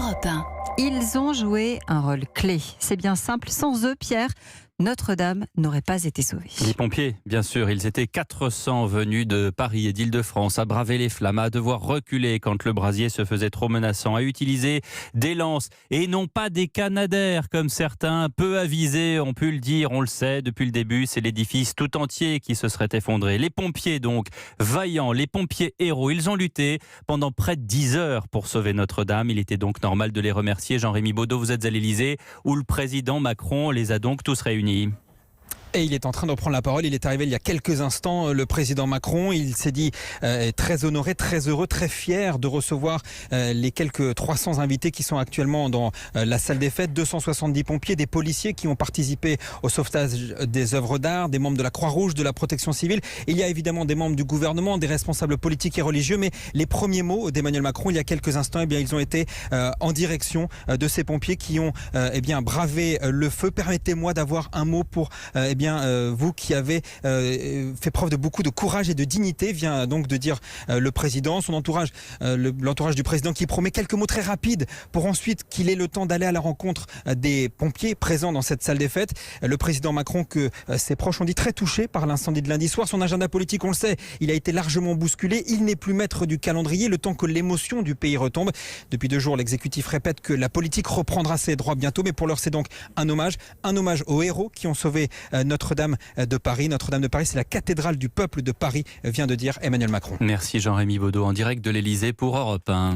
Europe 1. Ils ont joué un rôle clé. C'est bien simple, sans eux, Pierre, Notre-Dame n'aurait pas été sauvée. Les pompiers, bien sûr, ils étaient 400 venus de Paris et d'Île-de-France à braver les flammes, à devoir reculer quand le brasier se faisait trop menaçant, à utiliser des lances et non pas des canadaires comme certains, peu avisés, ont pu le dire, on le sait depuis le début, c'est l'édifice tout entier qui se serait effondré. Les pompiers donc, vaillants, les pompiers héros, ils ont lutté pendant près de 10 heures pour sauver Notre-Dame. Il était donc normal de les remercier. Jean-Rémy Baudot, vous êtes à l'Élysée où le président Macron les a donc tous réunis. Et il est en train de reprendre la parole. Il est arrivé il y a quelques instants, le président Macron. Il s'est dit très honoré, très heureux, très fier de recevoir les quelques 300 invités qui sont actuellement dans la salle des fêtes. 270 pompiers, des policiers qui ont participé au sauvetage des œuvres d'art, des membres de la Croix-Rouge, de la Protection civile. Il y a évidemment des membres du gouvernement, des responsables politiques et religieux. Mais les premiers mots d'Emmanuel Macron, il y a quelques instants, ils ont été en direction de ces pompiers qui ont bravé le feu. Permettez-moi d'avoir un mot pour vous qui avez fait preuve de beaucoup de courage et de dignité, vient donc de dire le président, son entourage, l'entourage du président qui promet quelques mots très rapides pour ensuite qu'il ait le temps d'aller à la rencontre des pompiers présents dans cette salle des fêtes. Le président Macron que ses proches ont dit très touché par l'incendie de lundi soir. Son agenda politique, on le sait, il a été largement bousculé. Il n'est plus maître du calendrier le temps que l'émotion du pays retombe. Depuis 2 jours, l'exécutif répète que la politique reprendra ses droits bientôt, mais pour l'heure, c'est donc un hommage aux héros qui ont sauvé Notre-Dame de Paris. Notre-Dame de Paris, c'est la cathédrale du peuple de Paris, vient de dire Emmanuel Macron. Merci Jean-Rémy Baudot en direct de l'Élysée pour Europe 1.